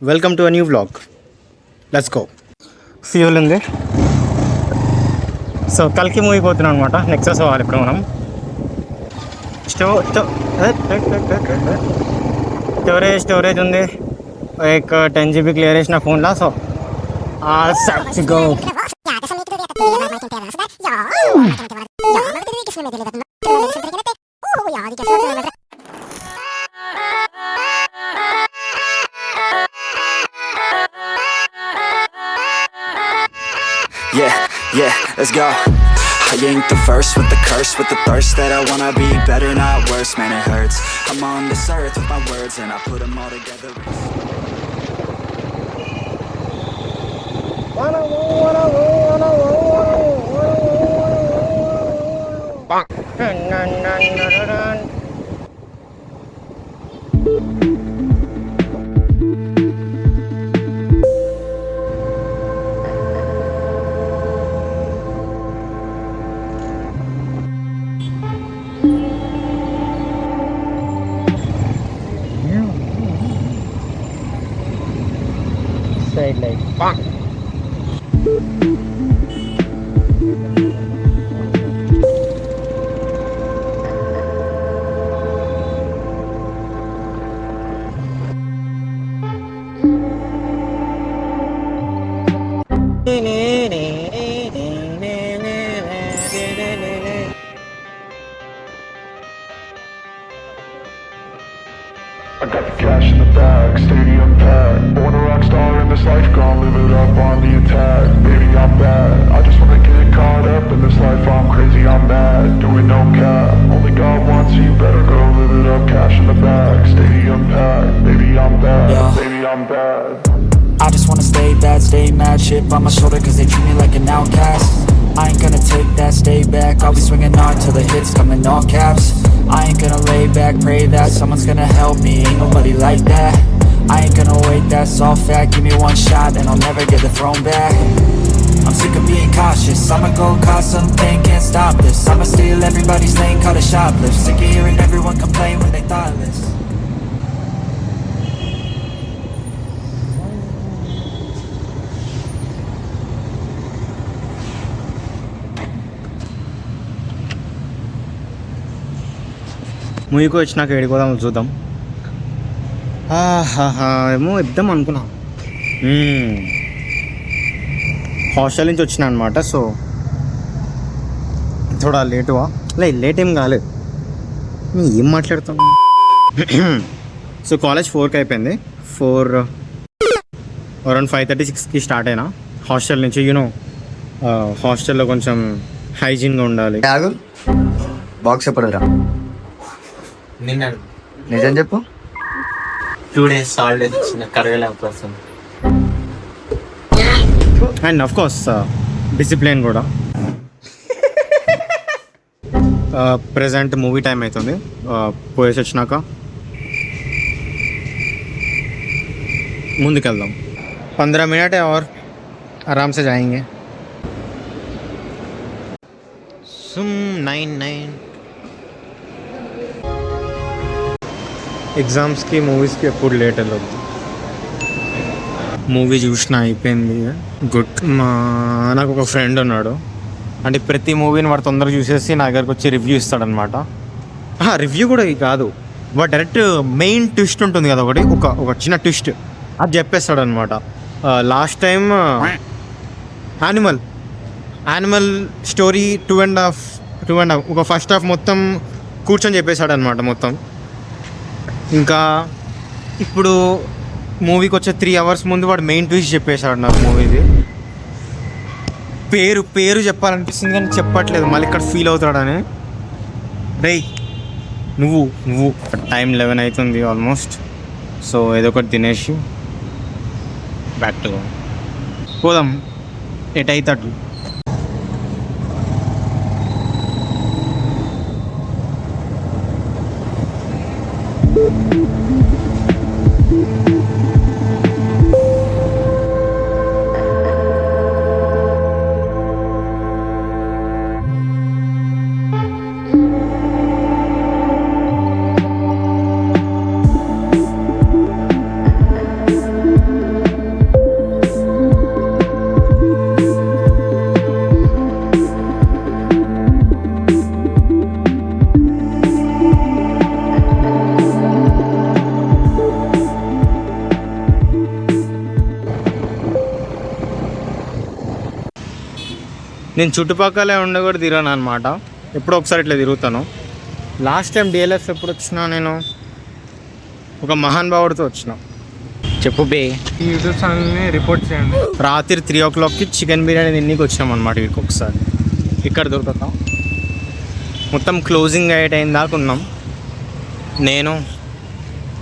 Welcome to a new vlog. Let's go. Fuel ఉంది. So కల్కి movie పోతున్నాం అనమాట. నెక్సస్ పోవాలి ఇప్పుడు మనం. స్టోరేజ్ ఉంది. एक 10 GB क्लियर है ना फोन ला. So set go. Yeah, let's go. I ain't the first with the curse, with the thirst that I wanna be better, not worse, man it hurts. I'm on this earth with my words and I put them all together. Side light. Bang. I got the cash in the bag, stadium packed. Born a rock star in this life, gon' live it up on the attack. Baby, I'm bad, I just wanna get caught up in this life. I'm crazy, I'm mad, doing no cap. Only God wants you, better go live it up. Cash in the bag, stadium packed. Baby, I'm bad, baby, I'm bad. I just wanna stay bad, stay mad, shit on my shoulder cause they treat me like an outcast. I ain't gonna take that, stay back, I'll be swinging hard till the hits come in all caps. I ain't gonna lay back, pray that someone's gonna help me, ain't nobody like that. I ain't gonna wait, that's all fact, give me one shot and I'll never get the throne back. I'm sick of being cautious, I'ma go cause something, can't stop this. I'ma steal everybody's lane, call it shoplift. Sick of hearing everyone complain when they thoughtless. మూవీకి వచ్చినాక ఏడిపోదాం చూద్దాం. ఏమో ఇద్దాం అనుకున్నా. Hostel నుంచి వచ్చినా అనమాట. So థోడా లేటువా late ఏం కాలేదు. ఏం మాట్లాడుతాం. సో కాలేజ్ 4కి అయిపోయింది. 4 అరౌండ్ 5:36కి స్టార్ట్ అయినా హాస్టల్ నుంచి. యూనో హాస్టల్లో కొంచెం హైజీన్గా ఉండాలి. బాక్స్ ఎప్పుడురా? నిన్న నిజం చెప్పు. 2 days హాలిడేస్ ఇచ్చిన కరగలేకపోతుంది. అండ్ అఫ్ కోర్స్ డిసిప్లిన్ కూడా. ప్రెజెంట్ మూవీ టైం అవుతుంది. పోయేసి వచ్చినాక ముందుకెళ్దాం. 15 मिनट है और आराम से जाएंगे. 9 ఎగ్జామ్స్కి మూవీస్కి ఎప్పుడు లేట్ వెళ్ళదు. మూవీ చూసిన అయిపోయింది. గుడ్. నాకు ఒక ఫ్రెండ్ ఉన్నాడు. అంటే ప్రతి మూవీని వాడు తొందరగా చూసేసి నా దగ్గరకు వచ్చి రివ్యూ ఇస్తాడనమాట. రివ్యూ కూడా కాదు, వాడు డైరెక్ట్ మెయిన్ ట్విస్ట్ ఉంటుంది కదా, ఒక చిన్న ట్విస్ట్ అది చెప్పేస్తాడనమాట. లాస్ట్ టైం యానిమల్ స్టోరీ 2.5 ఒక ఫస్ట్ హాఫ్ మొత్తం కూర్చొని చెప్పేశాడనమాట మొత్తం. ఇంకా ఇప్పుడు మూవీకి వచ్చే 3 hours ముందు వాడు మెయిన్ ట్విస్ట్ చెప్పేశాడు నాకు. మూవీది పేరు చెప్పాలనిపిస్తుంది కానీ చెప్పట్లేదు, మళ్ళీ ఇక్కడ ఫీల్ అవుతాడని. రేయ్ నువ్వు టైం 11 అవుతుంది ఆల్మోస్ట్. సో ఏదో ఒకటి తినేసి బ్యాక్ టు పోదాం. ఎటైతే నేను చుట్టుపక్కలే ఉండి కూడా తిరగను అనమాట, ఎప్పుడో ఒకసారి ఇట్లా తిరుగుతాను. లాస్ట్ టైం డిఎల్ఎఫ్ ఎప్పుడు వచ్చినా నేను ఒక మహాన్ భావుడితో వచ్చిన. చెప్పు బే. ఈ యూట్యూబ్ ఛానల్ని రిపోర్ట్ చేయండి. రాత్రి 3 o'clockకి చికెన్ బిర్యానీ తిన్నీకి వచ్చినాం అనమాట వీరికి ఒకసారి. ఇక్కడ దొరుకుతాం. మొత్తం క్లోజింగ్ అయిన దాకా ఉన్నాం. నేను,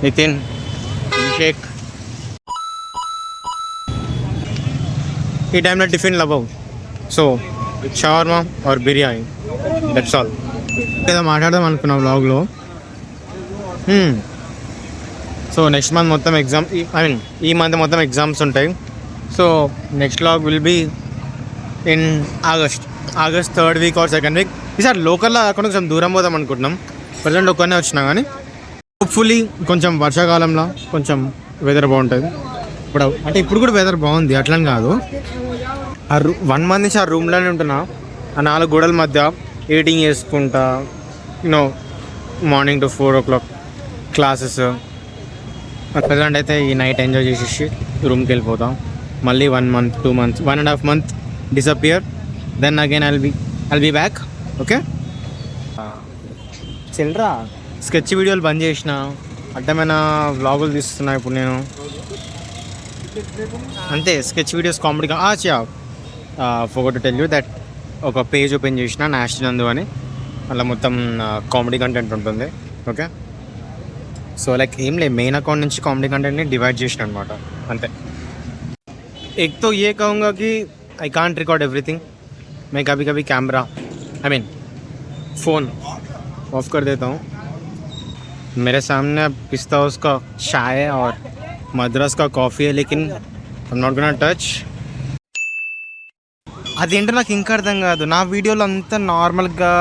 నితిన్, అభిషేక్. ఈ టైంలో tiffin love. So shawarma or biryani, that's all. ఏదో మాట్లాడదాం అనుకున్నా వ్లాగ్లో. సో నెక్స్ట్ మంత్ మొత్తం ఎగ్జామ్, ఈ మంత్ మొత్తం ఎగ్జామ్స్ ఉంటాయి. So next vlog will be in August 3rd week or 2nd week. ఈసారి లోకల్లో కాకుండా కొంచెం దూరం పోదాం అనుకుంటున్నాం. ప్రజెంట్ ఒక్కనే వచ్చినా కానీ హోప్ఫుల్లీ కొంచెం వర్షాకాలంలో కొంచెం వెదర్ బాగుంటుంది. ఇప్పుడు అంటే ఇప్పుడు కూడా వెదర్ బాగుంది, అట్లని కాదు. 1 month నుంచి ఆ రూమ్లోనే ఉంటున్నా, ఆ 4 గోడల మధ్య ఎడిటింగ్ చేసుకుంటా. Morning to 4 o'clock classes. Present అయితే ఈ నైట్ ఎంజాయ్ చేసేసి రూమ్కి వెళ్ళిపోతాం. మళ్ళీ 1 month 2 months 1.5 month disappear. Then again I'll be back. Okay children. Sketch వీడియోలు బంద్ చేసిన, అడ్డమైన వ్లాగులు తీస్తున్నా ఇప్పుడు నేను. అంతే, స్కెచ్ వీడియోస్ కామెడీగా forgot to tell you that ఒక పేజ్ ఓపెన్ చేసిన నాష్ నందు అని. అలా మొత్తం కామెడీ కంటెంట్ ఉంటుంది. ఓకే, సో లైక్ ఏం లేదు, మెయిన్ అకౌంట్ నుంచి కామెడీ కంటెంట్ని డివైడ్ చేసిన అనమాట, అంతే. एक तो ये कहूँगा कि आई कांट रिकॉर्ड एवरीथिंग. मैं कभी कभी कैमरा फ़ोन ऑफ कर देता हूँ. मेरे सामने पिस्ता हाउस का चाय और मद्रास का कॉफ़ी है, लेकिन I am not gonna touch. అదేంటో నాకు ఇంకా అర్థం కాదు. నా వీడియోలు అంతా నార్మల్గా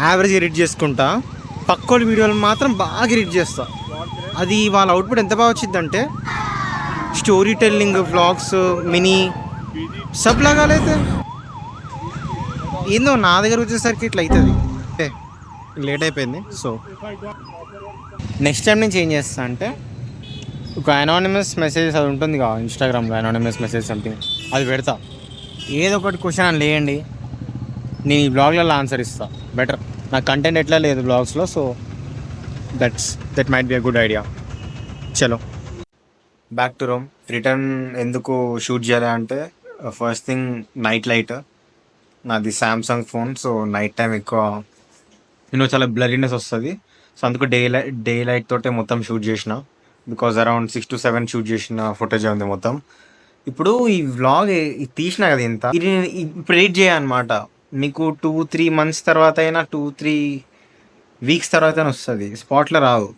యావరేజ్ ఎడిట్ చేసుకుంటా, పక్కోళ్ళ వీడియోలు మాత్రం బాగా ఎడిట్ చేస్తా. అది వాళ్ళ అవుట్పుట్ ఎంత బాగా వచ్చిందంటే స్టోరీ టెల్లింగ్, వ్లాగ్స్, మినీ సబ్ లాగాలైతే ఏందో నా దగ్గర వచ్చేసరికి ఇట్లా అవుతుంది. లేట్ అయిపోయింది. సో నెక్స్ట్ టైం నేను చేంజ్ చేస్తా అంటే ఒక అనానిమస్ మెసేజ్ అది ఉంటుంది కదా ఇన్స్టాగ్రామ్లో, అనానిమస్ మెసేజ్ సంథింగ్, అది పెడతా. ఏదో ఒకటి క్వశ్చన్ అని లేయండి, నేను ఈ బ్లాగ్లలో ఆన్సర్ ఇస్తా. బెటర్, నా కంటెంట్ ఎట్లా లేదు బ్లాగ్స్లో. So that might be a good idea. చలో బ్యాక్ టు రూమ్. రిటర్న్ ఎందుకు షూట్ చేయాలి అంటే, ఫస్ట్ థింగ్ నైట్ లైట్. నాది Samsung phone, so night time ఎక్కువ చాలా బ్లరీనెస్ వస్తుంది. సో అందుకు డే లైట్ తోటే మొత్తం షూట్ చేసిన. బికాజ్ అరౌండ్ 6 to 7 షూట్ చేసిన ఫుటేజ్ ఉంది మొత్తం. ఇప్పుడు ఈ వ్లాగ్ తీసిన కదా ఇంత, ఇది ఇప్పుడు ఎడిట్ చేయాలన్నమాట. మీకు 2-3 months తర్వాత అయినా 2-3 weeks తర్వాత అయినా వస్తుంది, స్పాట్లో రావు.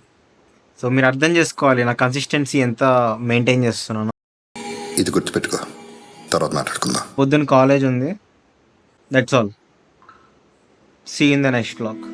సో మీరు అర్థం చేసుకోవాలి నా కన్సిస్టెన్సీ ఎంత మెయింటైన్ చేస్తున్నాను. ఇది గుర్తుపెట్టుకో, తర్వాత మాట్లాడుకుందాం. పొద్దున్న కాలేజ్ ఉంది. That's all. See in the next vlog.